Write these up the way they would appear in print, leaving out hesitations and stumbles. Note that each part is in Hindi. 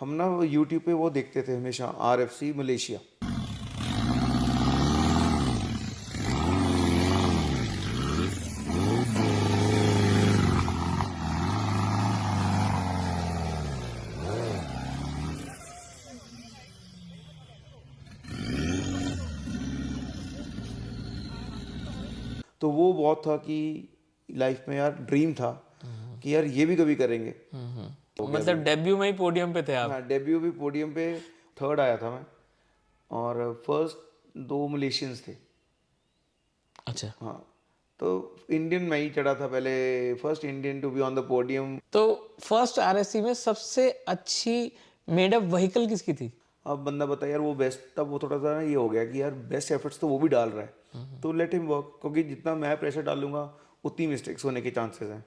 हम ना वो यूट्यूब पे वो देखते थे हमेशा, RFC मलेशिया। तो वो बहुत था कि लाइफ में यार ड्रीम था कि यार ये भी कभी करेंगे। मतलब डेब्यू में ही पोडियम पे थे आप? हाँ, डेब्यू भी पोडियम पे, थर्ड आया था मैं। और फर्स्ट दो मलेशियंस थे। अच्छा। हाँ, तो इंडियन मैं ही चढ़ा था पहले, first Indian to be on the podium. तो फर्स्ट आरएससी में सबसे अच्छी मेडअप व्हीकल किसकी थी? अब बंदा बता यार, वो बेस्ट, तब वो थोड़ा सा ना ये हो गया कि यार बेस्ट एफर्ट्स तो वो भी डाल रहा है, तो लेट हिम वर्क, क्योंकि जितना मैं प्रेशर डालूंगा उतनी मिस्टेक्स होने के चांसेस हैं।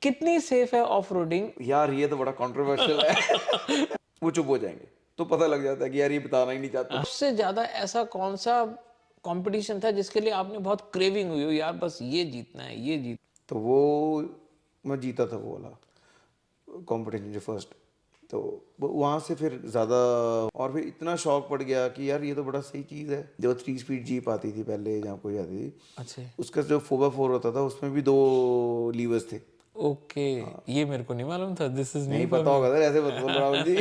कितनी सेफ है ऑफ रोडिंग? यार ये तो बड़ा कंट्रोवर्शियल है। वो चुप हो जाएंगे तो पता लग जाता है कि यार ये बताना ही नहीं चाहते। सबसे ज्यादा ऐसा कौन सा कंपटीशन था जिसके लिए आपने बहुत क्रेविंग हुई हो, यार बस ये जीतना है, ये जीत? तो वो मैं जीता था वो वाला कंपटीशन जो फर्स्ट। तो वहाँ से फिर ज़्यादा, और फिर इतना शौक पड़ गया कि यार ये तो बड़ा सही चीज़ है। जो 3 स्पीड जीप आती थी पहले, जहाँ कोई आती थी, अच्छा। उसका जो 4x4 होता था उसमें भी 2 लीवर्स थे। ओके, ये मेरे को नहीं मालूम था, दिस इज नहीं न्यू फॉर पता मी। होगा सर, ऐसे मत बोलो Rahul ji.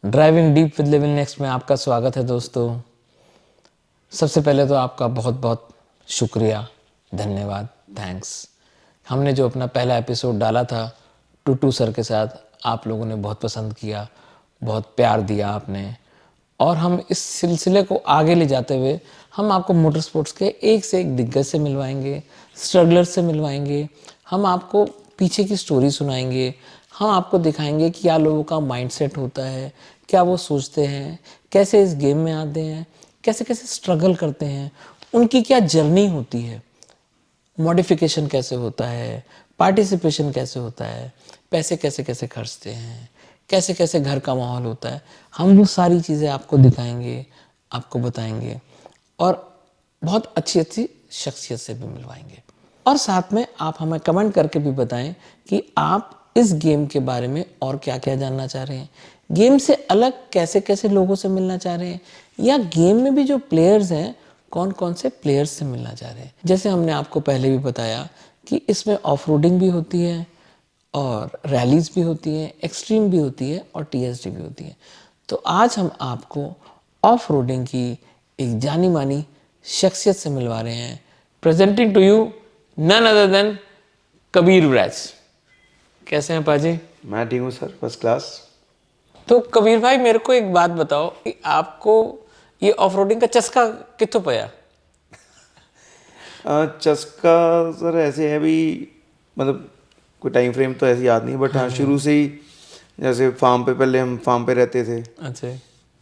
Driving deep with level next में आपका स्वागत है दोस्तों। सबसे पहले तो आपका बहुत बहुत शुक्रिया, धन्यवाद, थैंक्स। हमने जो अपना पहला एपिसोड डाला था टूटू सर के साथ, आप लोगों ने बहुत पसंद किया, बहुत प्यार दिया आपने। और हम इस सिलसिले को आगे ले जाते हुए हम आपको मोटर स्पोर्ट्स के एक से एक दिग्गज से मिलवाएंगे, स्ट्रगलर से मिलवाएंगे, हम आपको पीछे की स्टोरी सुनाएंगे, हम आपको दिखाएंगे कि क्या लोगों का माइंडसेट होता है, क्या वो सोचते हैं, कैसे इस गेम में आते हैं, कैसे कैसे स्ट्रगल करते हैं, उनकी क्या जर्नी होती है, मॉडिफिकेशन कैसे होता है, पार्टिसिपेशन कैसे होता है, पैसे कैसे कैसे खर्चते हैं, कैसे कैसे घर का माहौल होता है। हम वो सारी चीज़ें आपको दिखाएंगे, आपको बताएंगे, और बहुत अच्छी अच्छी शख्सियत से भी मिलवाएंगे। और साथ में आप हमें कमेंट करके भी बताएं कि आप इस गेम के बारे में और क्या क्या जानना चाह रहे हैं, गेम से अलग कैसे कैसे लोगों से मिलना चाह रहे हैं, या गेम में भी जो प्लेयर्स हैं कौन कौन से प्लेयर्स से मिलना चाह रहे हैं। जैसे हमने आपको पहले भी बताया कि इसमें ऑफ रोडिंग भी होती है, और रैलीज भी होती हैं, एक्सट्रीम भी होती है, और TSD भी होती है। तो आज हम आपको ऑफ रोडिंग की एक जानी मानी शख्सियत से मिलवा रहे हैं। Presenting to you none other than Kabir ब्रैज। कैसे हैं पाजी? मैं ठीक हूँ सर, फर्स्ट क्लास। तो कबीर भाई, मेरे को एक बात बताओ कि आपको ये ऑफ रोडिंग का चस्का कित्थों पया? चस्का सर ऐसे है भी, मतलब कोई टाइम फ्रेम तो ऐसे याद नहीं, बट हाँ शुरू से ही, जैसे फार्म पे, पहले हम फार्म पे रहते थे, अच्छा।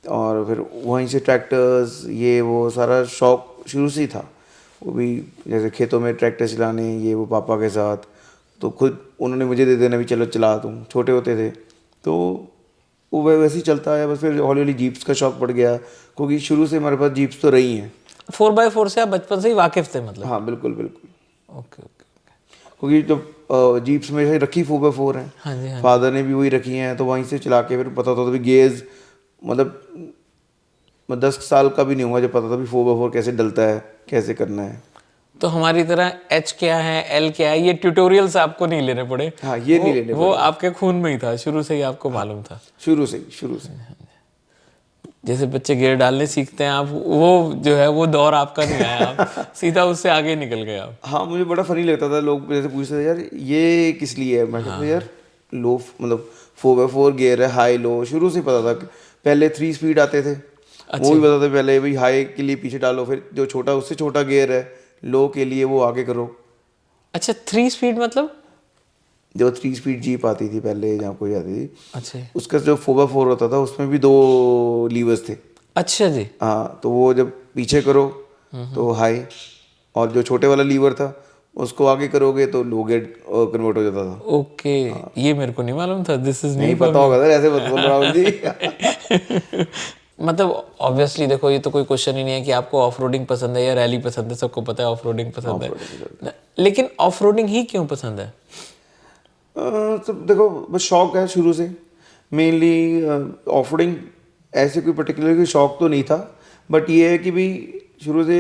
और फिर वहीं से ट्रैक्टर्स ये वो सारा शौक शुरू से ही था। वो भी जैसे खेतों में ट्रैक्टर चलाने, ये वो पापा के साथ, तो खुद उन्होंने मुझे दे देना भी, चलो चला, तुम छोटे होते थे तो वो वैसे ही चलता है। बस फिर हौली हौली जीप्स का शौक पड़ गया, क्योंकि शुरू से हमारे पास जीप्स तो रही हैं। 4x4 से आप बचपन से ही वाकिफ थे मतलब? हाँ बिल्कुल बिल्कुल, ओके ओके। क्योंकि जब जीप्स में से रखी 4x4 हैं, हाँ जी, हाँ जी। फादर ने भी वही रखी हैं, तो वहीं से चला के फिर पता होता था भी गेज, मतलब मैं 10 साल का भी नहीं हुआ जब पता था भी 4x4 कैसे डलता है, कैसे करना है। तो हमारी तरह H क्या है, L क्या है, ये ट्यूटोरियल्स आपको नहीं लेने पड़े। हाँ, ये नहीं लेने वो पड़े। आपके खून में ही था, शुरू से ही आपको मालूम था। शुरू से ही, शुरू से। जैसे बच्चे गियर डालने सीखते हैं, आप वो जो है वो दौर आपका नहीं आया, आप सीधा उससे आगे निकल गए आप। हाँ, मुझे बड़ा फनी लगता था, लोग जैसे पूछते थे यार ये किस लिए है, मैं कहता था यार लो मतलब 4x4 गियर है, हाई लो शुरू से ही पता था कि पहले 3 स्पीड आते थे, वो भी पता था पहले भाई हाई के लिए पीछे डालो, फिर जो छोटा उससे छोटा गियर है लो के लिए वो आगे करो। अच्छा 3 स्पीड मतलब? जो 3 स्पीड जीप आती थी पहले जहाँ कोई आती थी, अच्छा उसका जो 4x4 होता था उसमें भी 2 लीवर्स थे। अच्छा जी। हाँ, तो वो जब पीछे करो तो हाई, और जो छोटे वाला लीवर था उसको आगे करोगे तो लो गेट कन्वर्ट हो जाता था। ओके, ये मेरे को नहीं मालूम था, दिस इज नहीं न्यू फॉर पता मी। होगा सर, ऐसे मत बोलो राहुल जी। मतलब ऑब्वियसली देखो, ये तो कोई क्वेश्चन ही नहीं है कि आपको ऑफ रोडिंग पसंद है या रैली पसंद है, सबको पता है ऑफ रोडिंग पसंद है। लेकिन ऑफ रोडिंग ही क्यों पसंद है? तो देखो बस शौक है शुरू से मेनली। ऑफरोडिंग ऐसे कोई पर्टिकुलर कोई शौक तो नहीं था, बट ये है कि भी शुरू से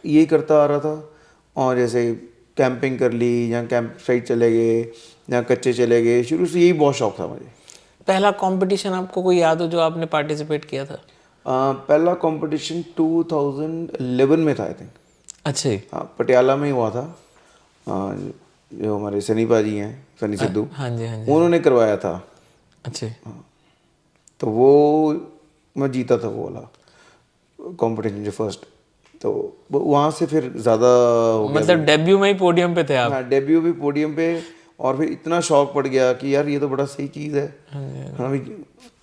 यही करता आ रहा था। और जैसे कैंपिंग कर ली या कैंप साइट चले गए या कच्चे चले गए, शुरू से यही बहुत शौक था मुझे। पहला कंपटीशन आपको कोई याद हो जो आपने पार्टिसिपेट किया था? पहला कंपटीशन 2011 में था आई थिंक। अच्छा जी। हाँ, पटियाला में ही हुआ था। जो हमारे सनी पाजी हैं, सनी सिद्धू, हाँ जी हाँ जी। उन्होंने करवाया था। अच्छा तो वो मैं जीता था वो वाला कंपटीशन जो फर्स्ट। तो वहाँ से फिर ज़्यादा हो गया मतलब डेब्यू में ही पोडियम पे थे आप? हाँ, डेब्यू भी पोडियम पे। और फिर इतना शौक पड़ गया कि यार ये तो बड़ा सही चीज़ है। हाँ भाई,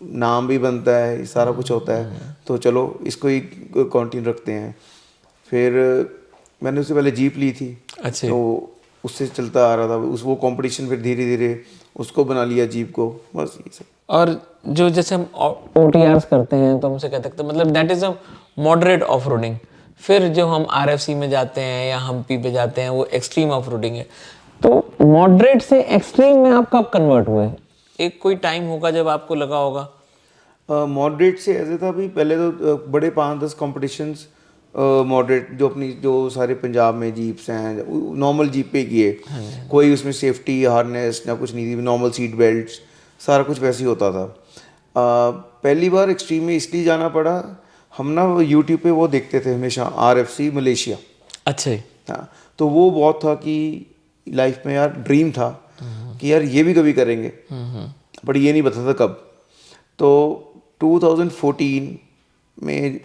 नाम भी बनता है, ये सारा कुछ होता है, तो चलो इसको ही कंटिन्यू रखते हैं। फिर मैंने उससे पहले जीप ली थी, अच्छा। तो उससे चलता आ रहा था उस वो कंपटीशन, फिर धीरे धीरे उसको बना लिया जीप को, बस ये सब। और जो जैसे हम OTRs करते हैं तो हमसे कह सकते हैं मतलब that is a moderate off roading. फिर जो हम RFC में जाते हैं या हम्पी पे जाते हैं वो एक्सट्रीम ऑफ रोडिंग है। तो मॉडरेट से एक्सट्रीम में आप कब कन्वर्ट हुए? एक कोई टाइम होगा जब आपको लगा होगा। मॉडरेट से ऐसे था भी, पहले तो बड़े 5-10 कॉम्पिटिशन्स मॉडरेट जो अपनी जो सारे पंजाब में जीप्स हैं नॉर्मल जीप पे किए। कोई उसमें सेफ्टी हार्नेस ना कुछ नहीं थी, नॉर्मल सीट बेल्ट्स, सारा कुछ वैसे ही होता था। पहली बार एक्सट्रीम में इसलिए जाना पड़ा, हम ना यूट्यूब पे वो देखते थे हमेशा RFC मलेशिया। अच्छा जी। हाँ, तो वो बहुत था कि लाइफ में यार ड्रीम था कि यार ये भी कभी करेंगे, बट ये नहीं पता था कब। तो 2014 में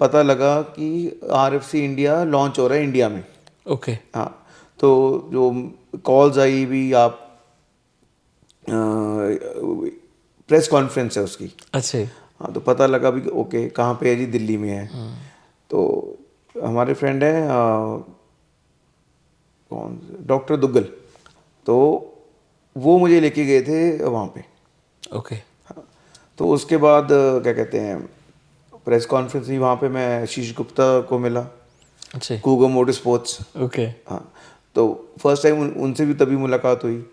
पता लगा कि RFC इंडिया लॉन्च हो रहा है इंडिया में। ओके। हाँ, तो जो कॉल्स आई भी, आप प्रेस कॉन्फ्रेंस है उसकी। अच्छा जी। हाँ, तो पता लगा भी कि ओके कहाँ पे है जी, दिल्ली में है। तो हमारे फ्रेंड है कौन, डॉक्टर दुग्गल, तो वो मुझे लेके गए थे वहाँ पे। ओके। हाँ, तो उसके बाद क्या कहते हैं, प्रेस कॉन्फ्रेंस हुई वहाँ पे, मैं आशीष गुप्ता को मिला, अच्छा जी। कूगो मोटर स्पोर्ट्स। ओके। हाँ, तो फर्स्ट टाइम उनसे भी तभी मुलाकात हुई।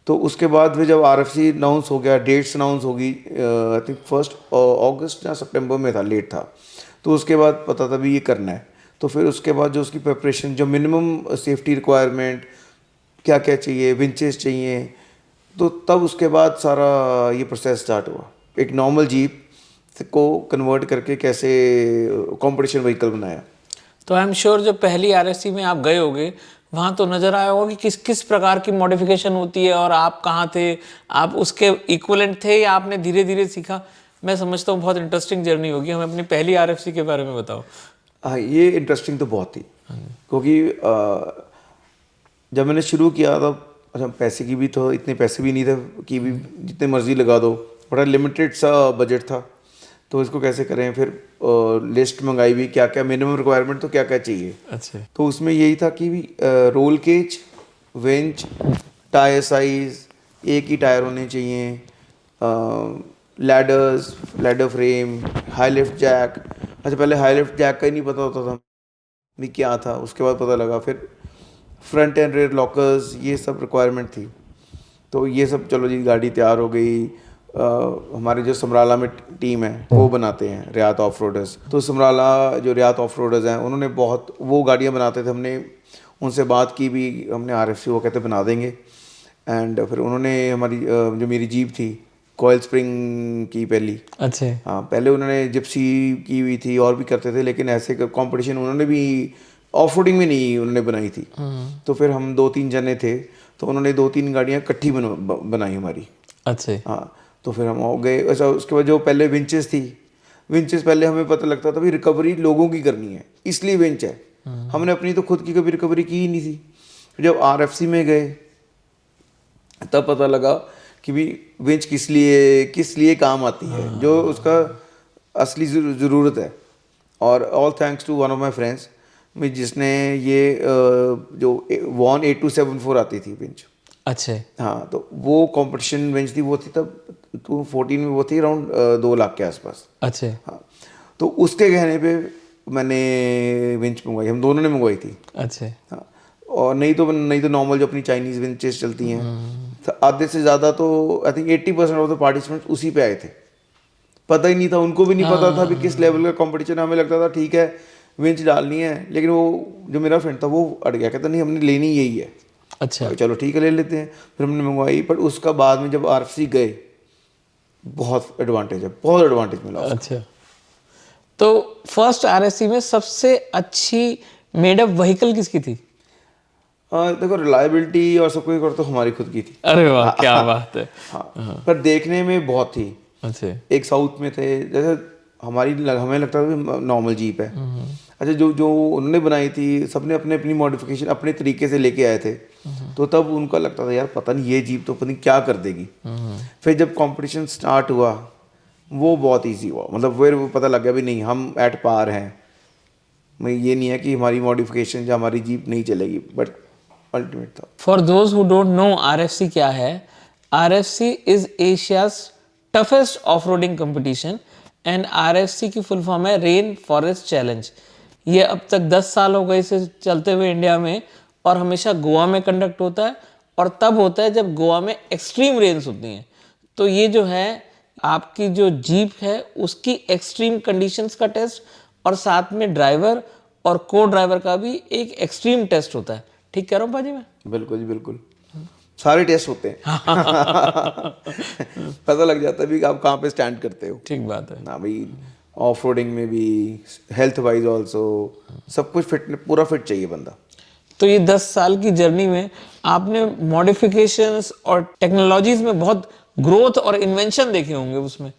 तो उसके बाद फिर जब RFC अनाउंस हो गया, डेट्स अनाउंस होगी, आई थिंक 1 अगस्त या सितंबर में था, लेट था। तो उसके बाद पता था भी ये करना है। तो फिर उसके बाद जो उसकी प्रिपरेशन, जो मिनिमम सेफ्टी रिक्वायरमेंट क्या क्या चाहिए, विंचेस चाहिए, तो तब उसके बाद सारा ये प्रोसेस स्टार्ट हुआ, एक नॉर्मल जीप को कन्वर्ट करके कैसे कंपटीशन व्हीकल बनाया। तो आई एम श्योर जब पहली RFC में आप गए होगे वहां तो नजर आया होगा कि किस किस प्रकार की मॉडिफिकेशन होती है और आप कहाँ थे, आप उसके इक्वलेंट थे या आपने धीरे धीरे सीखा? मैं समझता हूँ बहुत इंटरेस्टिंग जर्नी होगी। हमें अपनी पहली RFC के बारे में बताओ। हाँ, ये इंटरेस्टिंग तो बहुत थी, क्योंकि जब मैंने शुरू किया था, अच्छा पैसे की भी तो इतने पैसे भी नहीं थे कि भी जितने मर्जी लगा दो, बड़ा लिमिटेड सा बजट था। तो इसको कैसे करें, फिर लिस्ट मंगाई भी क्या क्या मिनिमम रिक्वायरमेंट, तो क्या क्या चाहिए। अच्छा। तो उसमें यही था कि भी roll cage, winch, tyre size, एक ही टायर होने चाहिए, ladders, ladder frame, high lift jack. अच्छा, पहले हाई लिफ्ट जैक का ही नहीं पता होता था भी क्या था, उसके बाद पता लगा। फिर फ्रंट एंड रेयर लॉकर्स, ये सब रिक्वायरमेंट थी। तो ये सब चलो जी, गाड़ी तैयार हो गई। हमारे जो समराला में टीम है वो बनाते हैं रियात ऑफ रोडर्स। तो समराला जो रियात ऑफ रोडर्स हैं, उन्होंने बहुत वो गाड़ियाँ बनाते थे। हमने उनसे बात की भी, हमने RFC, वो कहते बना देंगे। एंड फिर उन्होंने हमारी जो मेरी जीप थी कॉयल स्प्रिंग की पहली। अच्छे। हाँ, पहले उन्होंने जिप्सी की हुई थी और भी करते थे, लेकिन ऐसे कंपटीशन उन्होंने भी ऑफ रोडिंग में नहीं उन्होंने बनाई थी। तो फिर हम 2-3 जने थे, तो उन्होंने 2-3 गाड़ियाँ इकट्ठी बनाई हमारी। अच्छे। हाँ, तो फिर हम हो गए ऐसा। उसके बाद जो पहले विंचेस थी, विंचेस पहले हमें पता लगता था भी रिकवरी लोगों की करनी है, इसलिए विंच है। हमने अपनी तो खुद की कभी रिकवरी की ही नहीं थी। फिर जब RFC में गए तब पता लगा कि भी विंच किस लिए काम आती है, जो उसका असली ज़रूरत है। और all thanks to one of my friends में जिसने ये जो वॉन 8274 आती थी विंच। अच्छे। हाँ, तो वो कंपटीशन बेंच थी, वो थी तब 2014 में, वो थी अराउंड 2 लाख के आसपास। अच्छे। हाँ, तो उसके कहने पे मैंने विंच मंगवाई, हम दोनों ने मंगवाई थी। अच्छे। हाँ, और नहीं तो नॉर्मल जो अपनी चाइनीज़ विंचेस चलती हैं, तो आधे से ज़्यादा तो I think 80% of the participants उसी पे आए थे। पता ही नहीं था, उनको भी नहीं पता था भी किस लेवल का कंपटीशन। हमें लगता था ठीक है विंच डालनी है, लेकिन वो जो मेरा फ्रेंड था वो अड़ गया, कहता नहीं हमने लेनी यही है। अच्छा। चलो ठीक है ले लेते हैं। फिर हमने मंगवाई, पर उसका बाद में जब RFC गए बहुत एडवांटेज है, बहुत एडवांटेज मिला उसका। अच्छा, तो फर्स्ट RSC में सबसे अच्छी मेडअप व्हीकल किसकी थी? देखो रिलायबिलिटी और सब कुछ तो हमारी खुद की थी। अरे वाह, क्या बात है। हाँ, पर देखने में बहुत थी। अच्छे। एक साउथ में थे, जैसे हमें लगता था कि नॉर्मल जीप है। अच्छा, जो जो उन्होंने बनाई थी सबने अपने अपनी मॉडिफिकेशन अपने तरीके से लेके आए थे, तो तब उनका लगता था यार पता नहीं ये जीप तो पता नहीं क्या कर देगी। फिर जब कंपटीशन स्टार्ट हुआ वो बहुत इजी हुआ, मतलब फिर वो पता लग गया भी नहीं हम एट पार हैं। मैं ये नहीं है कि हमारी मॉडिफिकेशन या हमारी जीप नहीं चलेगी, बट अल्टीमेट था। For those who don't know RFC क्या है, RFC is Asia's toughest off roading competition and RFC की फुल फॉर्म है रेन फॉरेस्ट चैलेंज। ये अब तक 10 साल हो गए इसे चलते हुए इंडिया में, और हमेशा गोवा में कंडक्ट होता है, और तब होता है जब गोवा में एक्सट्रीम रेन्स होती हैं। तो ये जो है आपकी जो जीप है उसकी एक्सट्रीम कंडीशंस का टेस्ट, और साथ में ड्राइवर और को ड्राइवर का भी एक एक्सट्रीम टेस्ट होता है। ठीक कह रहा हूँ पाजी मैं? बिल्कुल जी बिल्कुल, सारे टेस्ट होते हैं। पता लग जाता है भी कि आप कहाँ पे स्टैंड करते हो। ठीक बात है। ना भाई, ऑफ रोडिंग में भी, हेल्थ वाइज ऑल्सो, सब कुछ फिट, पूरा फिट चाहिए बंदा। तो ये 10 साल की जर्नी में आपने मॉडिफिकेशंस और टेक्नोलॉजीज में बहुत ग्रोथ और इन्वेंशन देखे होंगे उसमें।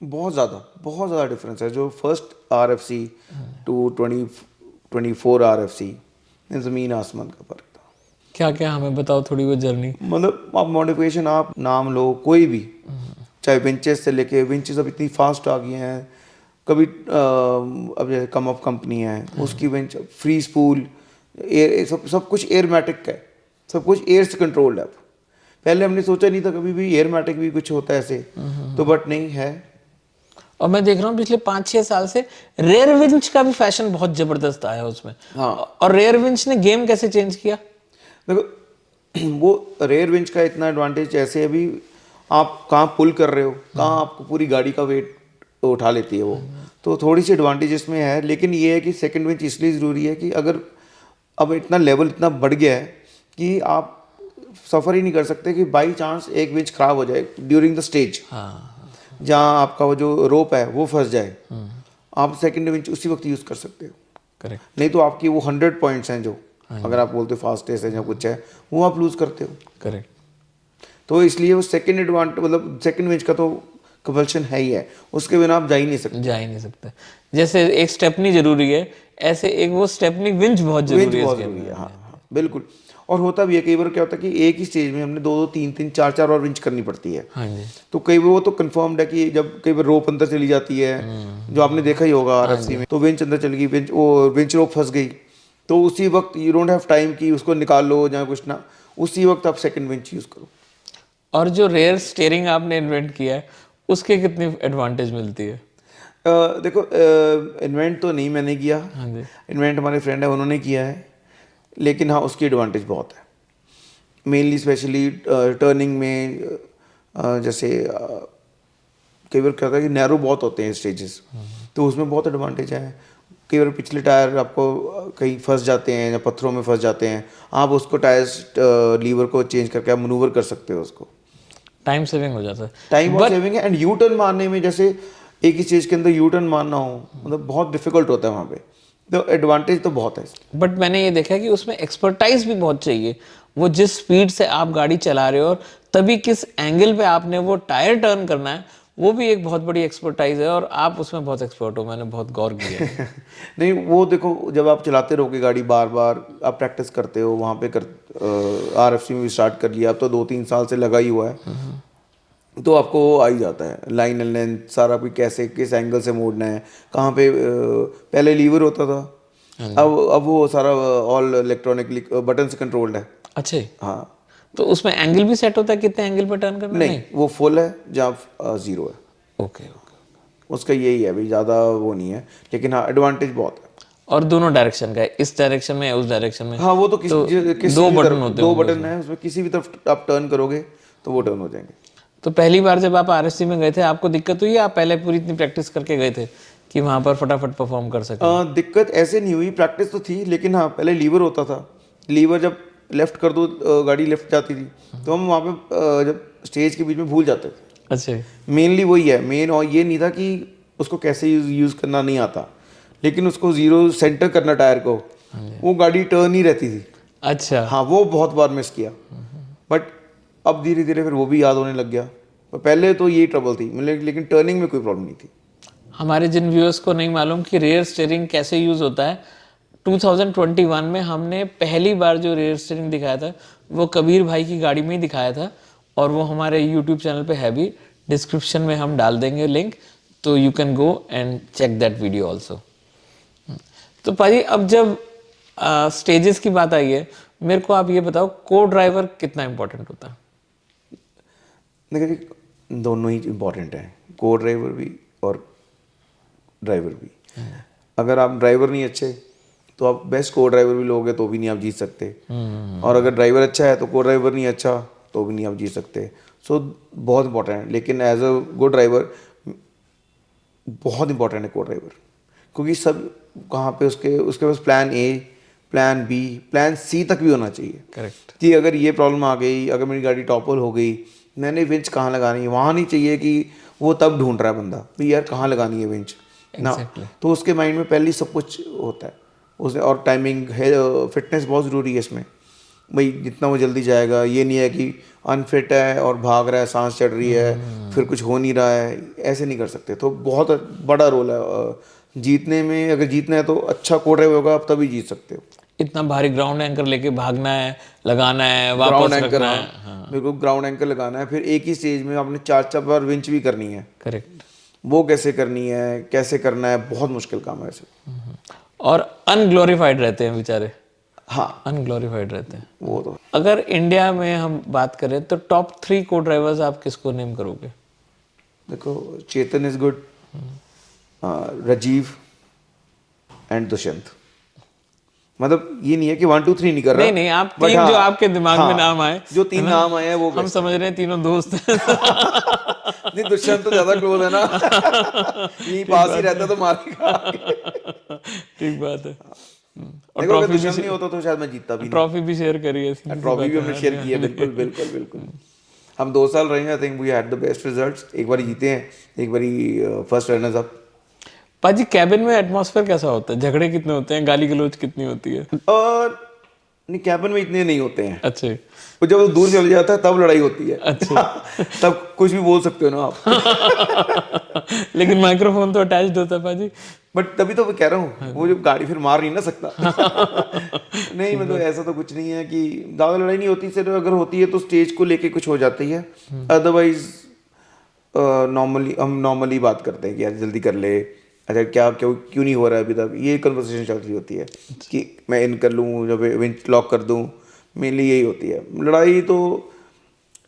बहुत ज़्यादा डिफरेंस है। जो फर्स्ट RFC टू 24 RFC, ज़मीन आसमान का फर्क था। क्या क्या हमें बताओ थोड़ी वो जर्नी। मतलब आप मॉडिफिकेशन आप नाम लो कोई भी, चाहे विंचेस से लेके, विंचेस अब इतनी फास्ट आ गई हैं। कभी अब जैसे कम अप कंपनी है उसकी विंच फ्री स्पूल, एयर, सब कुछ एयरमैटिक का है, सब कुछ एयर से कंट्रोल्ड है। अब पहले हमने सोचा नहीं था कभी भी एयरमैटिक भी कुछ होता है ऐसे, तो बट नहीं है। और मैं देख रहा हूँ पिछले 5-6 साल से रेयर विंच का भी फैशन बहुत जबरदस्त आया है उसमें। हाँ, और रेयर विंच ने गेम कैसे चेंज किया? देखो वो रेयर विंच का इतना एडवांटेज ऐसे अभी आप कहाँ पुल कर रहे हो, कहाँ आपको पूरी गाड़ी का वेट उठा लेती है वो, तो थोड़ी सी एडवांटेज इसमें है। लेकिन ये है कि सेकंड विंच इसलिए ज़रूरी है कि अगर अब इतना लेवल इतना बढ़ गया है कि आप सफ़र ही नहीं कर सकते कि बाई चांस एक विंच ख़राब हो जाए ड्यूरिंग द स्टेज, जहाँ आपका वो जो रोप है वो फंस जाए, आप सेकंड विंच उसी वक्त यूज़ कर सकते हो। करेक्ट। नहीं तो आपकी वो 100 पॉइंट्स हैं जो, अगर आप बोलते हो फास्टेस्ट है या कुछ है, वो आप लूज़ करते हो। करेक्ट। तो इसलिए वो सेकंड एडवांटेज, मतलब सेकंड विंच का तो कंपल्शन है ही है, उसके बिना आप जा ही नहीं सकते। जा ही नहीं सकते। जैसे एक स्टेपनी जरूरी है, ऐसे एक वो स्टेपनी विंच बहुत जरूरी है। विंच बहुत जरूरी है, हाँ बिल्कुल। और होता भी है कई बार क्या होता है कि एक ही स्टेज में हमने 2-2 3-3 4-4 और विंच करनी पड़ती है। हाँ जी। तो कई बार वो तो कंफर्म्ड है कि जब कई बार रोप अंदर चली जाती है, जो आपने देखा ही होगा RFC में, तो विंच अंदर चली गई, विंच रोप फंस गई, तो उसी वक्त यू डोंट हैव टाइम कि उसको निकाल लो या कुछ ना, उसी वक्त आप सेकंड विंच यूज़ करो। और जो रेयर स्टीयरिंग आपने इन्वेंट किया है उसके कितनी एडवांटेज मिलती है? देखो इन्वेंट तो नहीं मैंने किया, हाँ जी। इन्वेंट हमारे फ्रेंड है उन्होंने किया है, लेकिन हाँ उसकी एडवांटेज बहुत है। मेनली स्पेशली टर्निंग में, जैसे कई बार क्या होता है कि नैरो बहुत होते हैं स्टेजेस, तो उसमें बहुत एडवांटेज है। कई बार पिछले टायर आपको कहीं फंस जाते हैं या पत्थरों में फंस जाते हैं, आप उसको टायर्स लीवर को चेंज करके आप मनूवर कर सकते हो उसको। टाइम सेविंग हो जाता है। टाइम और सेविंग है। एंड यू टर्न मारने में जैसे एक ही स्टेज के अंदर यू टर्न मारना हो, मतलब बहुत डिफिकल्ट होता है वहाँ पे। तो एडवांटेज तो बहुत है। बट मैंने ये देखा कि उसमें एक्सपर्टाइज भी बहुत चाहिए। वो जिस स्पीड से आप गाड़ी चला रहे हो और तभी किस एंगल पे आपने वो टायर टर्न करना है, वो भी एक बहुत बड़ी एक्सपर्टाइज है और आप उसमें बहुत एक्सपर्ट हो, मैंने बहुत गौर किया है। नहीं वो देखो, जब आप चलाते रहोगे गाड़ी बार बार, आप प्रैक्टिस करते हो वहाँ पे RFC में भी स्टार्ट कर लिया, अब तो 2-3 साल से लगा ही हुआ है, तो आपको वो आ ही जाता है लाइन एंड लेंथ सारा, भी कैसे किस एंगल से मोड़ना है, कहाँ पे पहले लीवर होता था, अब वो सारा ऑल इलेक्ट्रॉनिकली बटन से कंट्रोल्ड है। अच्छा जी। हाँ तो उसमें एंगल भी सेट होता है कितने एंगल पे टर्न करना? नहीं, वो फुल है जहाँ 0 है, ओके ओके। उसका यही है भाई, ज़्यादा वो नहीं है, लेकिन हाँ एडवांटेज बहुत है। और दोनों डायरेक्शन का है, इस डायरेक्शन में उस डायरेक्शन में? हाँ वो तो किसी दो भी बटन तरफ होते 2 होंगे बटन है उसमें, किसी भी तरफ आप टर्न करोगे तो वो टर्न हो जाएंगे। तो पहली बार जब आप RSC में गए थे आपको दिक्कत हुई या आप पहले पूरी इतनी प्रैक्टिस करके गए थे कि वहां पर फटाफट परफॉर्म कर सके? दिक्कत ऐसे नहीं हुई, प्रैक्टिस तो थी, लेकिन हाँ पहले लीवर होता था, लीवर जब लेफ्ट कर दो गाड़ी लेफ्ट जाती थी, तो हम वहाँ पे जब स्टेज के बीच में भूल जाते थे। अच्छा। मेनली वही है मेन, और ये नहीं था कि उसको कैसे यूज़ करना नहीं आता, लेकिन उसको 0 सेंटर करना टायर को, वो गाड़ी टर्न ही रहती थी। अच्छा। हाँ वो बहुत बार मिस किया, बट अब धीरे धीरे फिर वो भी याद होने लग गया। तो पहले तो यही ट्रबल थी, मतलब लेकिन टर्निंग में कोई प्रॉब्लम नहीं थी। हमारे जिन व्यूअर्स को नहीं मालूम कि रेयर स्टीयरिंग कैसे यूज होता है, 2021 में हमने पहली बार जो रेयर स्टीयरिंग दिखाया था वो कबीर भाई की गाड़ी में ही दिखाया था, और वो हमारे यूट्यूब चैनल पे है भी, डिस्क्रिप्शन में हम डाल देंगे लिंक, तो you can go and check that video also. तो पाजी अब जब स्टेजेस की बात आई है, मेरे को आप ये बताओ को ड्राइवर कितना इंपॉर्टेंट होता है? देखिए जी, दोनों ही इम्पॉर्टेंट हैं, को ड्राइवर भी और ड्राइवर भी। अगर आप ड्राइवर नहीं अच्छे तो आप बेस्ट को ड्राइवर भी लोगे तो भी नहीं आप जीत सकते, और अगर ड्राइवर अच्छा है तो को ड्राइवर नहीं अच्छा तो भी नहीं आप जीत सकते। सो बहुत इंपॉर्टेंट है, लेकिन एज अ गुड ड्राइवर बहुत इंपॉर्टेंट है को ड्राइवर, क्योंकि सब कहाँ पे उसके उसके पास plan A, plan B, plan C तक भी होना चाहिए। करेक्ट। कि अगर ये प्रॉब्लम आ गई, अगर मेरी गाड़ी टॉपल हो गई, मैंने विंच कहाँ लगानी है, वहाँ नहीं चाहिए कि वो तब ढूंढ रहा है बंदा भी यार कहाँ लगानी है विंच ना। तो उसके माइंड में पहले ही सब कुछ होता है उसने, और टाइमिंग है, फिटनेस बहुत ज़रूरी है इसमें भाई, जितना वो जल्दी जाएगा। ये नहीं है कि अनफिट है और भाग रहा है, सांस चढ़ रही है, फिर कुछ हो नहीं रहा है, ऐसे नहीं कर सकते। तो बहुत बड़ा रोल है जीतने में। अगर जीतना है तो अच्छा को ड्राइवर होगा, आप तभी जीत सकते हो। इतना भारी ग्राउंड एंकर लेके भागना है, लगाना है, ग्राउंड वापस एंकर, रखना है। हाँ बिल्कुल, ग्राउंड एंकर लगाना है, फिर एक ही स्टेज में आपने 4-4 बार विंच भी करनी है। करेक्ट। वो कैसे करनी है, कैसे करना है, बहुत मुश्किल काम है ऐसे। और अनग्लोरीफाइड रहते हैं बेचारे, हाँ अनग्लोरीफाइड रहते हैं। वो तो अगर इंडिया में हम बात करें तो टॉप 3 को ड्राइवर्स आप किसको नेम करोगे? देखो, Chetan is good, Rajiv and Dushyant. मतलब ये नहीं है कि 1 2 3 नहीं कर रहा। नहीं नहीं, आप but 3 हाँ, जो आपके दिमाग में नाम आए, जो 3 नाम आए हैं वो हम समझ रहे हैं तीनों दोस्त हैं। नहीं, दुष्यंत तो ज्यादा क्लोज है ना। यही पास ही रहता तो मारेगा। ठीक बात है। और देखो अगर दुष्यंत नहीं होता तो शायद मैं जीतता भी नहीं। ट्रॉफी भी शेयर करिए, ट्रॉफी भी हमने शेयर की है, बिल्कुल बिल्कुल बिल्कुल। हम 2 साल रहे हैं, I think we had the best results. एक बार जीते हैं, एक बार फर्स्ट रनर्स अप। पाजी कैबिन में एटमॉस्फेयर कैसा होता है? झगड़े कितने होते हैं, गाली गलौज कितनी होती है? और नहीं, कैबिन में इतने नहीं होते हैं। अच्छे। वो जब वो दूर चले जाता है तब लड़ाई होती है। अच्छा। तब कुछ भी बोल सकते हो ना आप। लेकिन माइक्रोफोन तो अटैच्ड होता है पाजी। बट तभी तो मैं कह रहा हूँ, वो जब गाड़ी फिर मार नहीं ना सकता। नहीं मतलब ऐसा तो कुछ नहीं है कि ज़्यादा लड़ाई नहीं होती। सिर्फ अगर होती है तो स्टेज को लेके कुछ हो जाती है, अदरवाइज नॉर्मली हम नॉर्मली बात करते हैं कि यार जल्दी कर ले, अच्छा क्या क्यों नहीं हो रहा है अभी तक, ये कन्वर्सेशन चल रही होती है कि मैं इन कर लूँ, जब विंच लॉक कर दूँ, मेनली यही होती है। लड़ाई तो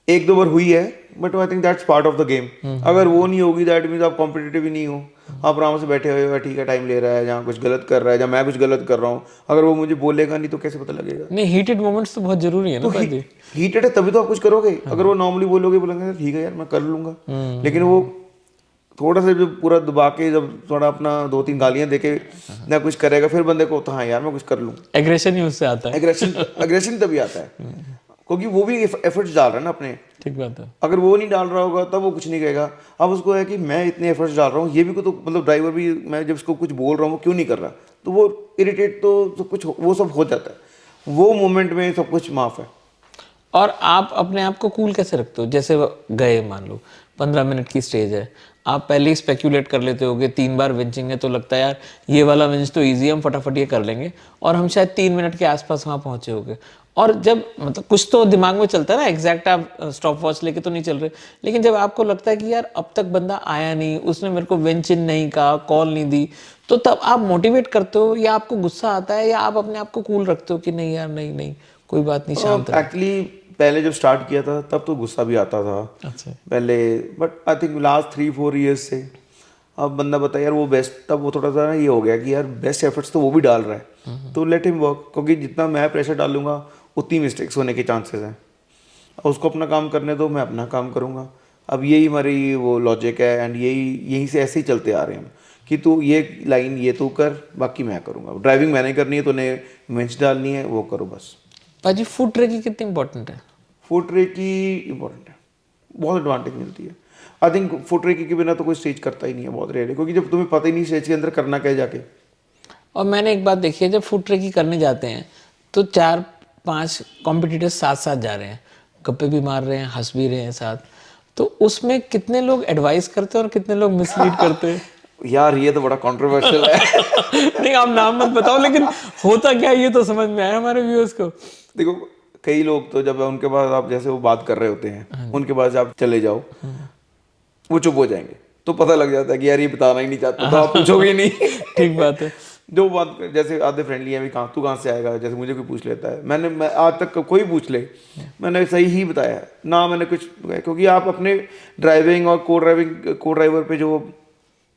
1-2 बार हुई है, but I think that's part of the game. अगर वो नहीं होगी दैट मीन्स आप कॉम्पिटिटिव ही नहीं हो, आप आराम से बैठे हुए हो, ठीक है टाइम ले रहा है, जहाँ कुछ गलत कर रहा है, जहाँ मैं कुछ गलत कर रहा हूँ, अगर वो मुझे बोलेगा नहीं तो कैसे पता लगेगा? नहीं, हीटेड मोमेंट्स तो बहुत जरूरी है ना पाजी। हीटेड है तभी तो आप कुछ करोगे। अगर वो नॉर्मली बोलेंगे ठीक है यार मैं कर लूँगा, लेकिन वो थोड़ा सा जब पूरा दबा के, जब थोड़ा अपना 2-3 गालियाँ देके ना कुछ करेगा, फिर बंदे को तो हाँ यार मैं कुछ कर लूँ। एग्रेशन ही उससे आता है। एग्रेशन तभी आता है, क्योंकि वो भी एफर्ट्स डाल रहा है ना अपने। ठीक बात है। अगर वो नहीं डाल रहा होगा तब वो कुछ नहीं कहेगा। अब उसको है कि मैं इतने एफर्ट्स डाल रहा हूँ, ये भी को तो मतलब ड्राइवर भी, मैं जब उसको कुछ बोल रहा हूँ वो क्यों नहीं कर रहा, तो वो इरिटेट तो सब कुछ वो सब हो जाता है। वो मोमेंट में सब कुछ माफ़ है। और आप अपने आप को कूल कैसे रखते हो? जैसे वो गए, मान लो 15 मिनट की स्टेज है, आप पहले ही स्पेक्यूलेट कर लेते होगे 3 बार विंचिंग है तो लगता है यार ये वाला विंच तो इजी है, हम फटाफट ये कर लेंगे, और हम शायद 3 मिनट के आसपास वहाँ पहुँचे होगे। और जब मतलब कुछ तो दिमाग में चलता है ना, एग्जैक्ट आप स्टॉप वॉच लेके तो नहीं चल रहे, लेकिन जब आपको लगता है कि यार अब तक बंदा आया नहीं, उसने मेरे को विंच इन नहीं कहा, कॉल नहीं दी, तो तब आप मोटिवेट करते हो या आपको गुस्सा आता है, या आप अपने आप को कूल रखते हो कि नहीं यार नहीं नहीं कोई बात नहीं, शांत रहो? एक्चुअली पहले जब स्टार्ट किया था तब तो गुस्सा भी आता था अच्छा। पहले, but I think last 3-4 years से अब बंदा बता यार वो बेस्ट, तब वो थोड़ा सा ना ये हो गया कि यार बेस्ट एफर्ट्स तो वो भी डाल रहा है, तो लेट हिम वर्क, क्योंकि जितना मैं प्रेशर डालूंगा उतनी मिस्टेक्स होने के चांसेस हैं। अब उसको अपना काम करने दो, मैं अपना काम करूंगा। अब यही हमारी वो लॉजिक है, एंड यहीं से ऐसे ही चलते आ रहे हैं हम कि तू ये लाइन ये तू कर, बाकी मैं करूंगा। ड्राइविंग मैंने करनी है, तूने विंच डालनी है, वो करो बस। पाजी फुट ट्रैकिंग कितनी इंपॉर्टेंट है? फुट रेक की इम्पोर्टेंट है, बहुत एडवांटेज मिलती है। आई थिंक फुट रेक के बिना तो कोई स्टेज करता ही नहीं है, बहुत रेयर है, क्योंकि जब तुम्हें पता ही नहीं स्टेज के अंदर करना क्या है जाके। और मैंने एक बात देखी है, जब फुट ट्रैकिंग करने जाते हैं तो 4-5 कॉम्पिटिटर्स साथ साथ जा रहे हैं, गप्पे भी मार रहे हैं, हंस भी रहे हैं साथ, तो उसमें कितने लोग एडवाइस करते हैं और कितने लोग मिसलीड करते हैं? यार ये तो बड़ा कंट्रोवर्शियल है। नहीं आप नाम मत बताओ, लेकिन होता क्या है ये तो समझ में आया हमारे व्यूअर्स को। देखो कई लोग तो जब उनके पास आप जैसे वो बात कर रहे होते हैं, उनके पास आप चले जाओ, वो चुप हो जाएंगे, तो पता लग जाता है कि यार ये बताना ही नहीं चाहता, तो आप पूछोगे ही नहीं। ठीक बात है। जो बात जैसे आधे फ्रेंडली हैं भी, कहाँ तू कहाँ से आएगा, जैसे मुझे कोई पूछ लेता है, मैं आज तक कोई पूछ ले मैंने सही ही बताया है ना, मैंने कुछ, क्योंकि आप अपने ड्राइविंग और को ड्राइवर पे जो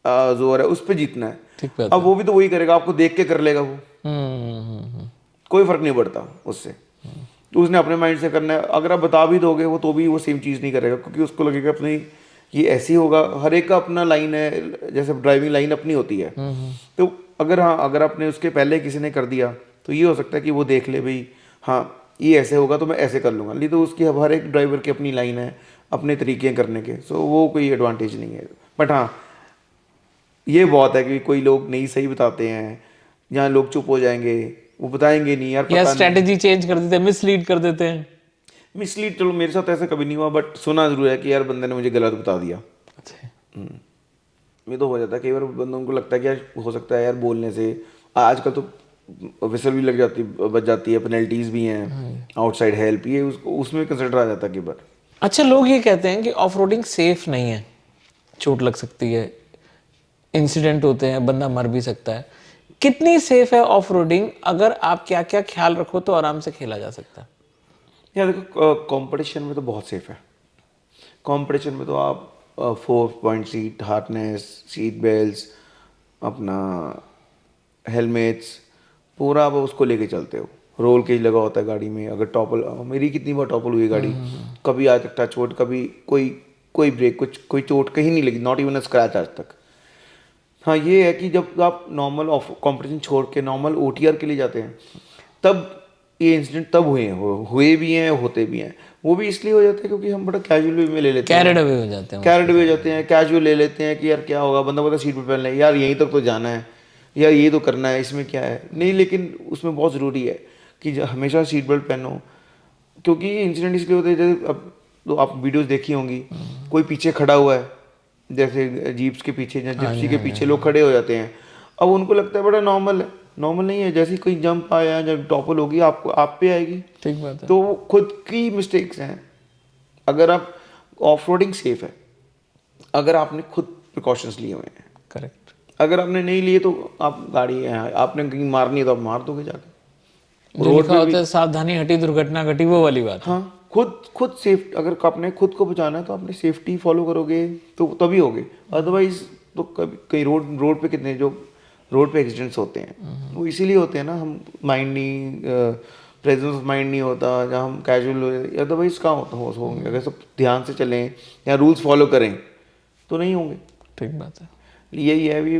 जोर है उस पर जीतना है। ठीक बात अब वो भी तो वही करेगा, आपको देख के कर लेगा वो, हम्म। कोई फर्क नहीं पड़ता उससे। तो उसने अपने माइंड से करना है, अगर आप बता भी दोगे वो तो भी वो सेम चीज़ नहीं करेगा, क्योंकि उसको लगेगा अपनी ये ऐसी होगा। हर एक का अपना लाइन है, जैसे ड्राइविंग लाइन अपनी होती है। तो अगर हाँ अगर आपने उसके पहले किसी ने कर दिया तो ये हो सकता है कि वो देख ले भाई हाँ ये ऐसे होगा तो मैं ऐसे कर लूँगा, नहीं तो उसकी हर एक ड्राइवर की अपनी लाइन है, अपने तरीके करने के, सो वो कोई एडवांटेज नहीं है। बट हाँ ये बहुत है कि कोई लोग नहीं सही बताते हैं, जहाँ लोग चुप हो जाएंगे, वो बताएंगे नहीं यार, या पता स्ट्रेटेजी चेंज कर देते हैं, मिसलीड कर देते हैं। नहीं। मिसलीड चलो मेरे साथ ऐसा कभी नहीं हुआ, बट सुना जरूर है कि यार बंदे ने मुझे गलत बता दिया। अच्छा। ये तो हो जाता है कई बार, बंदों को लगता है कि यार हो सकता है यार बोलने से, आजकल तो विसल भी लग जाती बच जाती है, पेनल्टीज भी हैं, आउटसाइड हेल्प, ये उसको उसमें कंसिडर आ जाता है कई बार। अच्छा, लोग ये कहते हैं कि ऑफ रोडिंग सेफ नहीं है, चोट लग सकती है, इंसिडेंट होते हैं, बंदा मर भी सकता है। कितनी सेफ है ऑफ रोडिंग? अगर आप क्या क्या ख्याल रखो तो आराम से खेला जा सकता है। यार देखो कंपटीशन में तो बहुत सेफ है। कंपटीशन में तो आप 4 point seat, Hartness, seat belts, अपना हेलमेट्स, पूरा आप उसको लेके चलते हो। रोल केज लगा होता है गाड़ी में, अगर टॉपल, मेरी कितनी बार टॉपल हुई गाड़ी, कभी आज तक टच वोट, कभी कोई कोई ब्रेक, कुछ कोई चोट कहीं नहीं लगी, नॉट इवन अ स्क्रैच आज तक। हाँ ये है कि जब आप नॉर्मल ऑफ कंपटीशन छोड़ के नॉर्मल OTR के लिए जाते हैं, तब ये इंसिडेंट तब हुए भी हैं, होते भी हैं। वो भी इसलिए हो जाता है क्योंकि हम बड़ा कैजुअल वे में ले लेते हैं, कैरेड अवे हो जाते हैं। कैरेड हो जाते हैं, कैजुअल ले लेते हैं कि यार क्या होगा, बंदा पता सीट पर पहन ले, यार यहीं तक तो जाना है, यार ये तो करना है, इसमें क्या है, नहीं। लेकिन उसमें बहुत ज़रूरी है कि हमेशा सीट बेल्ट पहनो, क्योंकि ये इंसिडेंट इसलिए होते हैं, जैसे अब तो आप वीडियोस देखी होंगी, कोई पीछे खड़ा हुआ है, जैसे जीप्स के पीछे या जिप्सी के पीछे लोग खड़े हो जाते हैं, अब उनको लगता है बड़ा नॉर्मल है, नॉर्मल नहीं है। जैसे कोई जंप आया, जब टॉपल होगी आपको आप पे आएगी। ठीक बात है। तो वो खुद की मिस्टेक्स हैं। अगर आप ऑफ रोडिंग सेफ है अगर आपने खुद प्रिकॉशंस लिए हुए हैं। करेक्ट। अगर आपने नहीं लिए तो आप गाड़ी आपने कहीं मारनी है तो आप मार दोगे जाके। जो लिखा होता है सावधानी हटी दुर्घटना घटी, वो वाली बात है। हाँ खुद सेफ, अगर आपने खुद को बचाना है तो आपने सेफ्टी फॉलो करोगे तो तभी होगे, अदरवाइज तो कभी कई रोड पे कितने जो रोड पे एक्सीडेंट्स होते हैं वो इसीलिए होते हैं ना, हम माइंड नहीं, प्रेजेंस ऑफ माइंड नहीं होता, जहाँ हम कैजुअल, अदरवाइज कहाँ होंगे। अगर सब ध्यान से चलें या रूल्स फॉलो करें तो नहीं होंगे। ठीक बात है। यही है अभी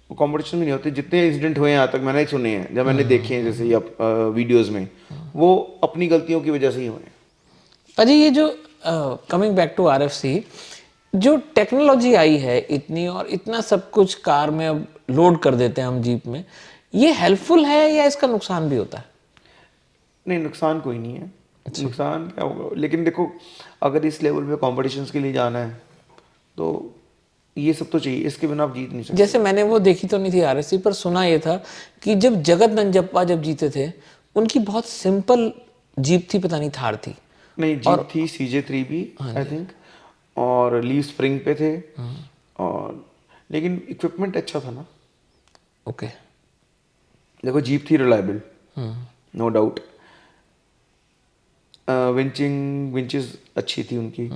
कंपटीशन में नहीं होते। जितने इंसिडेंट हुए हैं आज तक मैंने सुने हैं, जब मैंने देखे हैं जैसे वीडियोज़ में, वो अपनी गलतियों की वजह से ही हुए हैं। पाजी ये जो कमिंग बैक टू आरएफसी, जो टेक्नोलॉजी आई है इतनी और इतना सब कुछ कार में अब लोड कर देते हैं हम जीप में, ये हेल्पफुल है या इसका नुकसान भी होता है? नहीं, नुकसान कोई नहीं है। नुकसान क्या होगा, लेकिन देखो अगर इस लेवल पे कॉम्पिटिशन्स के लिए जाना है तो ये सब तो चाहिए, इसके बिना आप जीत नहीं सकते। जैसे मैंने वो देखी तो नहीं थी आरएससी, पर सुना ये था कि जब जगत नंजप्पा जब जीते थे, उनकी बहुत सिंपल जीप थी, पता नहीं थार थी। नहीं, जीप थी CJ3 भी आई थिंक, और लीव स्प्रिंग पे थे, और लेकिन इक्विपमेंट अच्छा था ना। ओके। देखो जीप थी रिलायबल, नो डाउट। विंचेस अच्छी थी उनकी।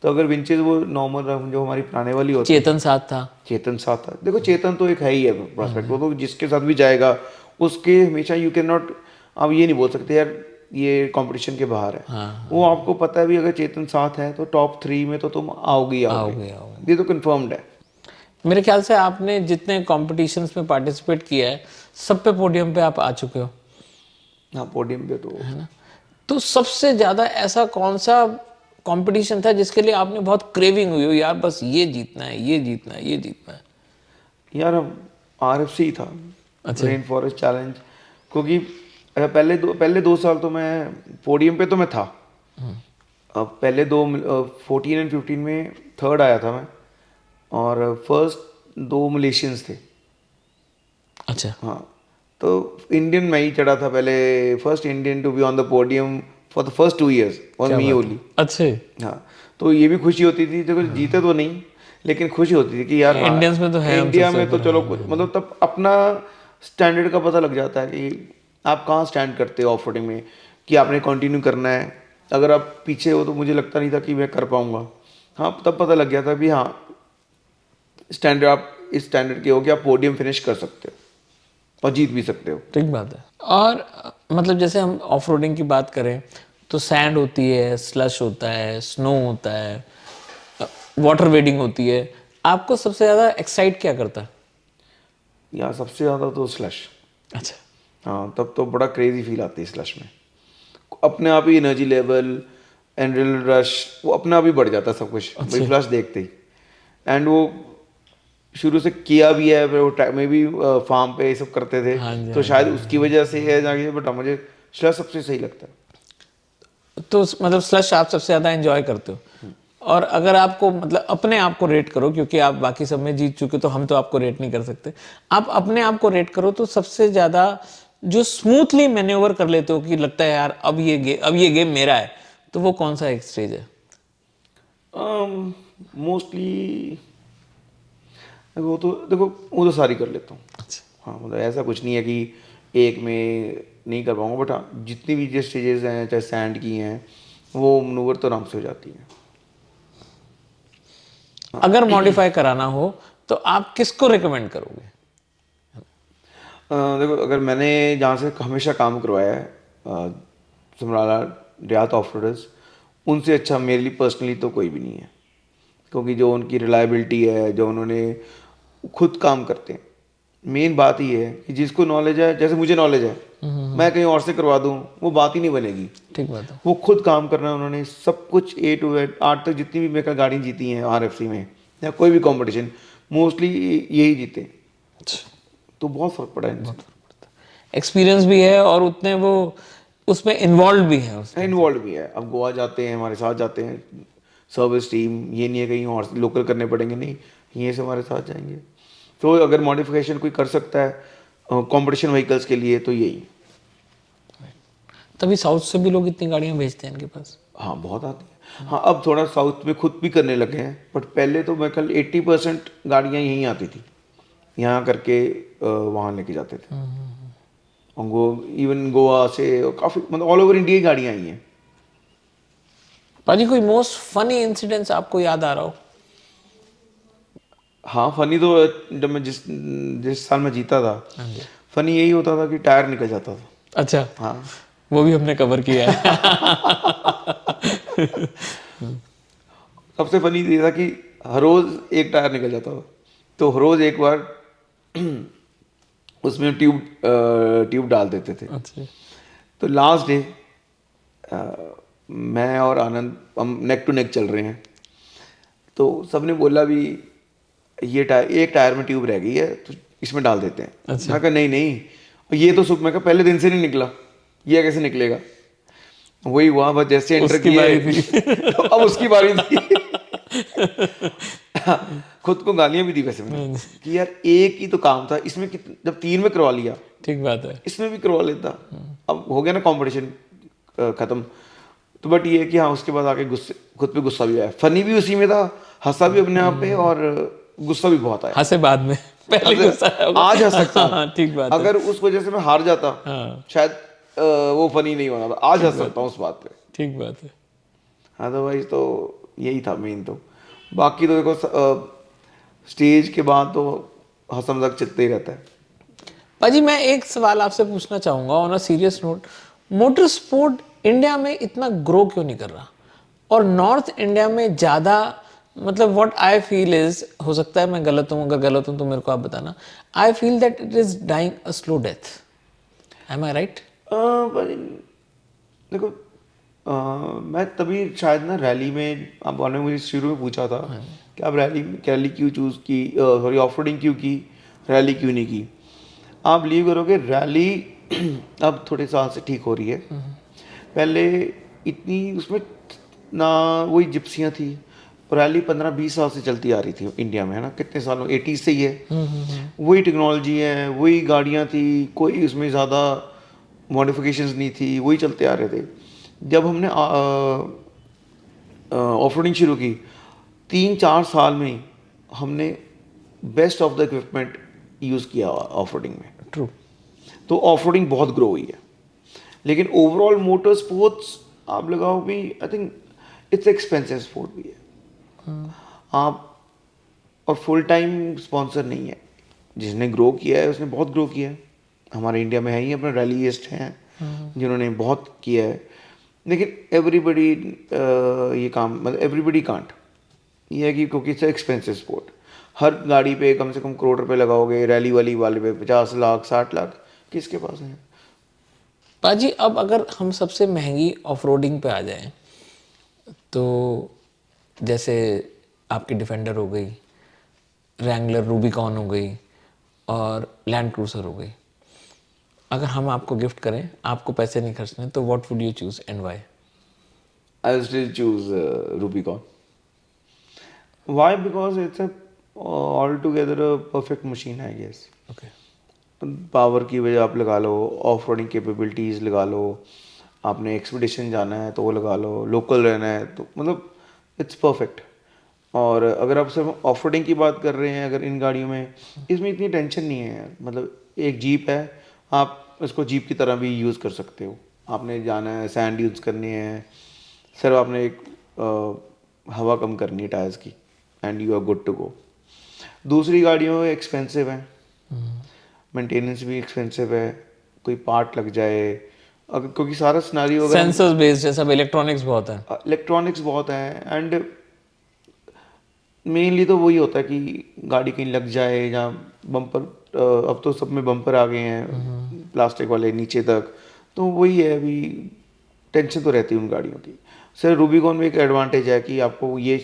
तो अगर विंचेस वो नॉर्मल जो हमारी पुराने वाली होती, चेतन साथ था। चेतन साथ था। देखो चेतन तो एक है ही है प्रॉस्पेक्ट, वो तो जिसके साथ भी जाएगा उसके हमेशा यू कैन नॉट, आप ये नहीं बोल सकते यार ये कंपटीशन के बाहर है। वो आपको पता है भी अगर चेतन साथ है तो टॉप 3 में तो तुम आओगे ही आओगे, ये तो कंफर्म्ड है। मेरे ख्याल से आपने जितने कॉम्पिटिशन्स में पार्टिसिपेट किया है, सब पे पोडियम पे आप आ चुके हो। हाँ, पोडियम पे तो है ना? तो सबसे ज्यादा ऐसा कौन सा कंपटीशन था जिसके लिए आपने बहुत क्रेविंग हुई हो, यार बस ये जीतना है, ये जीतना है, ये जीतना है? यार हम RFC था, रेन फॉरेस्ट चैलेंज, क्योंकि पहले दो साल तो मैं पोडियम पे तो मैं था। अब पहले 14 एंड 15 में थर्ड आया था मैं, और फर्स्ट 2 मलेशियंस थे। अच्छा। हाँ, तो इंडियन मैं ही चढ़ा था पहले, first Indian to be on the podium for the first 2 years और मी ओनली। अच्छे। हाँ, तो ये भी खुशी होती थी, देखो जीते तो नहीं लेकिन खुशी होती थी कि यार हाँ, इंडियंस में तो है हम इंडिया सबसे में तो ऊपर। चलो कुछ मतलब तब अपना स्टैंडर्ड का पता लग जाता है कि आप कहाँ स्टैंड करते हो ऑफ रोडिंग में, कि आपने कंटिन्यू करना है। अगर आप पीछे हो तो मुझे लगता नहीं था कि मैं कर पाऊंगा। हाँ, तब पता लग गया था भी हाँ स्टैंडर्ड, आप इस स्टैंडर्ड के हो कि आप पोडियम फिनिश कर सकते हो और जीत भी सकते हो। ठीक बात है। और मतलब जैसे हम ऑफ रोडिंग की बात करें तो सैंड होती है, स्लश होता है, स्नो होता है, वाटर वेडिंग होती है। आपको सबसे ज्यादा एक्साइट क्या करता है? या सबसे ज़्यादा तो स्लश। अच्छा। हाँ, तब तो बड़ा क्रेजी फील आती है स्लश में, अपने आप ही एनर्जी लेवल, एंड्रेनलिन रश, वो अपने आप ही बढ़ जाता है सब कुछ भाई फ्लश देखते ही। एंड वो शुरू से किया भी है, फिर वो में भी फार्म पे ये सब करते थे, हाँ जी, तो शायद उसकी वजह से है जाके, बट मुझे स्लश सबसे सही लगता है। तो मतलब स्लश आप सबसे ज्यादा एंजॉय करते हो। और अगर आपको मतलब अपने आप को रेट करो, क्योंकि आप बाकी सब में जीत चुके तो हम तो आपको रेट नहीं कर सकते, आप अपने आप को रेट करो तो सबसे ज्यादा जो स्मूथली मैन्योवर कर लेते हो कि लगता है यार अब ये गेम मेरा है, तो वो कौन सा एक स्टेज है? मोस्टली वो तो देखो वो तो सारी कर लेता हूँ। अच्छा। हाँ, मतलब ऐसा कुछ नहीं है कि एक में नहीं कर पाऊंगा, बट हाँ जितनी भी जो स्टेजेस हैं चाहे सैंड की हैं वो मनूवर तो आराम से हो जाती हैं। अगर मॉडिफाई कराना हो तो आप किसको रिकमेंड करोगे? देखो अगर मैंने जहाँ से हमेशा काम करवाया है समराला रियात ऑफ रोडर्स, उनसे अच्छा मेरे लिए पर्सनली तो कोई भी नहीं है, क्योंकि जो उनकी रिलायबिलिटी है, जो उन्होंने खुद काम करते हैं। मेन बात ये है कि जिसको नॉलेज है, जैसे मुझे नॉलेज है, मैं कहीं और से करवा दूँ वो बात ही नहीं बनेगी। ठीक बात है। वो खुद काम करना है, उन्होंने सब कुछ A to Z आज तक जितनी भी मेरे गाड़ी जीती हैं RFC में या कोई भी कंपटीशन, मोस्टली यही जीते, तो बहुत फर्क पड़ा है इनसे। एक्सपीरियंस भी है और उतने वो उसमें इन्वॉल्व भी है उसमें। इन्वॉल्व भी है। अब गोवा जाते हैं हमारे साथ जाते हैं, सर्विस टीम, ये नहीं है कहीं और लोकल करने पड़ेंगे, नहीं यहीं से हमारे साथ जाएंगे। तो अगर मॉडिफिकेशन कोई कर सकता है कंपटीशन व्हीकल्स के लिए तो यही। तभी साउथ से भी लोग इतनी गाड़ियां भेजते हैं इनके पास। हाँ, बहुत आती है। हाँ, अब थोड़ा साउथ में खुद भी करने लगे हैं, बट पहले तो मैं कल 80% गाड़ियाँ यहीं आती थी, यहाँ करके वहाँ लेके जाते थे। और इवन गोवा से काफ़ी मतलब ऑल ओवर इंडिया की गाड़ियाँ आई हैं। पाजी कोई मोस्ट फनी इंसिडेंट्स आपको याद आ रहा हो? हाँ, फनी तो जब मैं जिस साल में जीता था, फनी यही होता था कि टायर निकल जाता था। अच्छा। हाँ, वो भी हमने कवर किया है। सबसे फनी ये था कि हर रोज़ एक टायर निकल जाता था, तो हर रोज़ एक बार उसमें ट्यूब डाल देते थे। अच्छा। तो लास्ट डे मैं और आनंद हम नेक टू नेक चल रहे हैं, तो सबने बोला भी ये टायर, एक टायर में ट्यूब रह गई है तो इसमें डाल देते हैं। अच्छा। मैं कहा नहीं नहीं, और ये तो सुख, मैं कहा पहले दिन से नहीं निकला, ये कैसे निकलेगा। वही हुआ, बस जैसे एंटर उसकी किए बारी थी। तो अब उसकी बारी थी। खुद को गालियां भी दी वैसे मैंने कि यार एक ही तो काम था, इसमें जब 3 में करवा लिया, ठीक बात है। इसमें भी करवा लेता। अब हो गया ना कंपटीशन खत्म। तो बट ये है कि हाँ, उसके बाद आके गुस्से, खुद पे गुस्सा भी आया, फनी भी उसी में था, हंसा भी अपने आप पे, और गुस्सा भी बहुत आया। हंसे बाद में, पहले गुस्सा आया होगा। आज हंस सकता हूँ। हाँ, ठीक बात है। अगर उस वजह से मैं हार जाता, हाँ, शायद वो फनी नहीं होना था। आज हंस सकता हूँ उस बात पे। ठीक बात है। अदरवाइज तो यही था मेन। तो बाकी तो देखो स्टेज के बाद तो हंसा मजाक चलते ही रहता है। पाजी, मैं एक सवाल आपसे पूछना चाहूंगा on a serious note, motor sport India में इतना ग्रो क्यों नहीं कर रहा, और नॉर्थ इंडिया में ज्यादा, मतलब व्हाट आई फील इज, हो सकता है मैं गलत हूँ, अगर गलत हूँ तो मेरे को आप बताना, I feel that it is dying a slow death. Am I right? देखो मैं तभी शायद ना रैली में, आप ने मुझे शुरू में पूछा था कि आप रैली क्यों चूज़ की, सॉरी ऑफ रोडिंग क्यों की, रैली क्यों नहीं की। आप बिलीव करोगे रैली अब थोड़े साल से ठीक हो रही है। पहले इतनी उसमें ना वही जिप्सियाँ थी, रैली 15-20 साल से चलती आ रही थी इंडिया में, है ना, कितने सालों 80 से ही है। वही टेक्नोलॉजी है, वही गाड़ियाँ थी, कोई उसमें ज़्यादा मॉडिफिकेशंस नहीं थी, वही चलते आ रहे थे। जब हमने ऑफ रोडिंग शुरू की, 3-4 साल में ही हमने best of the equipment use किया ऑफ रोडिंग में। ट्रू। तो ऑफ रोडिंग बहुत ग्रो हुई है। लेकिन ओवरऑल मोटर स्पोर्ट्स आप लगाओ भी, I think it's expensive sport भी है। आप और फुल टाइम स्पॉन्सर नहीं है। जिसने ग्रो किया है उसने बहुत ग्रो किया है। हमारे इंडिया में है ही अपने रैलीइस्ट हैं जिन्होंने बहुत किया है। लेकिन एवरीबडी ये काम, मतलब एवरीबडी कांट, ये है कि क्योंकि इट्स एक्सपेंसिव स्पोर्ट। हर गाड़ी पे कम से कम करोड़ रुपए लगाओगे, रैली वाले पे 50 लाख 60 लाख किसके पास है। पाजी, अब अगर हम सबसे महंगी ऑफ रोडिंग पे आ जाएं, तो जैसे आपकी डिफेंडर हो गई, रैंगलर रूबिकॉन हो गई, और लैंड क्रूजर हो गई, अगर हम आपको गिफ्ट करें, आपको पैसे नहीं खर्चने, तो what would you choose and why? I will still choose Rubicon. Why? Because it's a all together a perfect machine, I guess. Okay. Power की वजह आप लगा लो, ऑफ रोडिंग कैपेबिलिटीज़ लगा लो, आपने एक्सपीडिशन जाना है तो वो लगा लो, लोकल रहना है तो, मतलब इट्स परफेक्ट। और अगर आप सिर्फ ऑफ रोडिंग की बात कर रहे हैं, अगर इन गाड़ियों में, इसमें इतनी टेंशन नहीं है यार। मतलब एक जीप है, आप इसको जीप की तरह भी यूज़ कर सकते हो। आपने जाना है, सैंड यूज़ करनी है, सिर्फ आपने एक हवा कम करनी है टायर्स की, and you are good to go. दूसरी गाड़ियों एक्सपेंसिव है, मेंटेनेंस भी एक्सपेंसिव है, कोई पार्ट लग जाए, अगर क्योंकि सारा सिनेरियो, अगर सेंसर्स बेस्ड है सब, इलेक्ट्रॉनिक्स बहुत है। इलेक्ट्रॉनिक्स बहुत है, एंड मेनली तो वही होता है कि गाड़ी कहीं लग जाए, या बम्पर, अब तो सब में बम्पर आ गए हैं प्लास्टिक वाले नीचे तक, तो वही है अभी, टेंशन तो रहती है उन गाड़ियों की। सर रूबिकॉन में एक एडवांटेज है कि आपको ये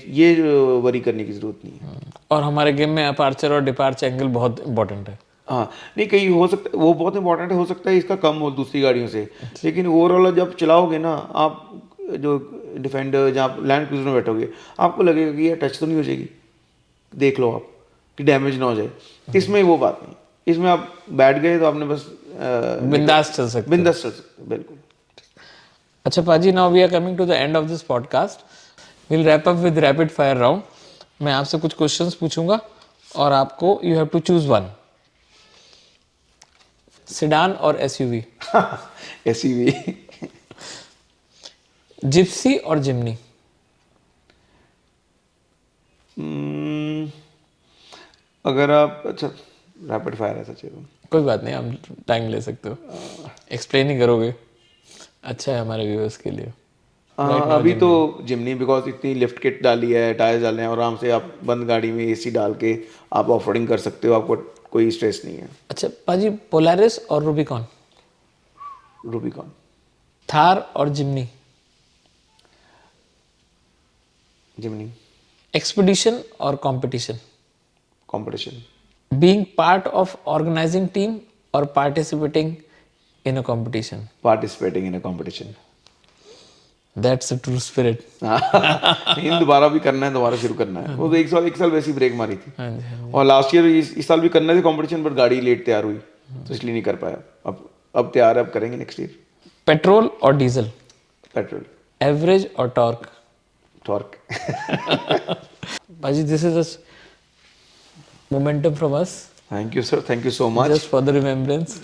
वरी करने की ज़रूरत नहीं है। और हमारे गेम में अपार्चर और डिपार्चर एंगल बहुत इंपॉर्टेंट है। हाँ, नहीं कहीं हो सकता है वो बहुत इंपॉर्टेंट हो सकता है, इसका कम हो दूसरी गाड़ियों से, लेकिन ओवरऑल जब चलाओगे ना आप, जो डिफेंडर जहाँ लैंड क्रूजर में बैठोगे, आपको लगेगा कि यार टच तो नहीं हो जाएगी, देख लो आप कि डैमेज ना हो जाए। इसमें वो बात नहीं, इसमें आप बैठ गए तो आपने बस बिंदास चल सकते हो। बिंदास चल सकते हो, बिल्कुल। अच्छा पाजी, now we are coming to the end of this podcast. Will wrap up with rapid fire round. मैं आपसे कुछ क्वेश्चंस पूछूंगा और आपको you have to choose one, sedan और एसयूवी? एसयूवी। जिप्सी और जिमनी? अगर आप, अच्छा रैपिड फायर है सच है, कोई बात नहीं, आप टाइम ले सकते हो, एक्सप्लेन ही करोगे, अच्छा है हमारे व्यूअर्स के लिए। अभी तो जिमनी, बिकॉज इतनी लिफ्ट किट डाली है, टायर्स डाले हैं, और आराम से आप बंद गाड़ी में एसी डाल के आप ऑफ रोडिंग कर सकते हो, आपको कोई स्ट्रेस नहीं है। अच्छा पाजी, पोलारिस और रूबिकॉन? रूबिकॉन। थार और जिमनी? जिमनी एक्सपीडिशन और competition, competition being part of organizing team or participating in a competition. Participating in a competition That's a true spirit. नहीं दोबारा भी करना है, दोबारा शुरू करना है। वो तो एक साल वैसी ब्रेक मारी थी। हाँ जी, हाँ जी। और लास्ट ईयर इस साल भी करने थे कंपटीशन, पर गाड़ी लेट तैयार हुई तो इसलिए नहीं कर पाया। अब तैयार है, अब करेंगे नेक्स्ट ईयर। पेट्रोल और डीजल, पेट्रोल एवरेज और torque. Torque Baji, this is just momentum from us, thank you sir, thank you so much. just for the remembrance.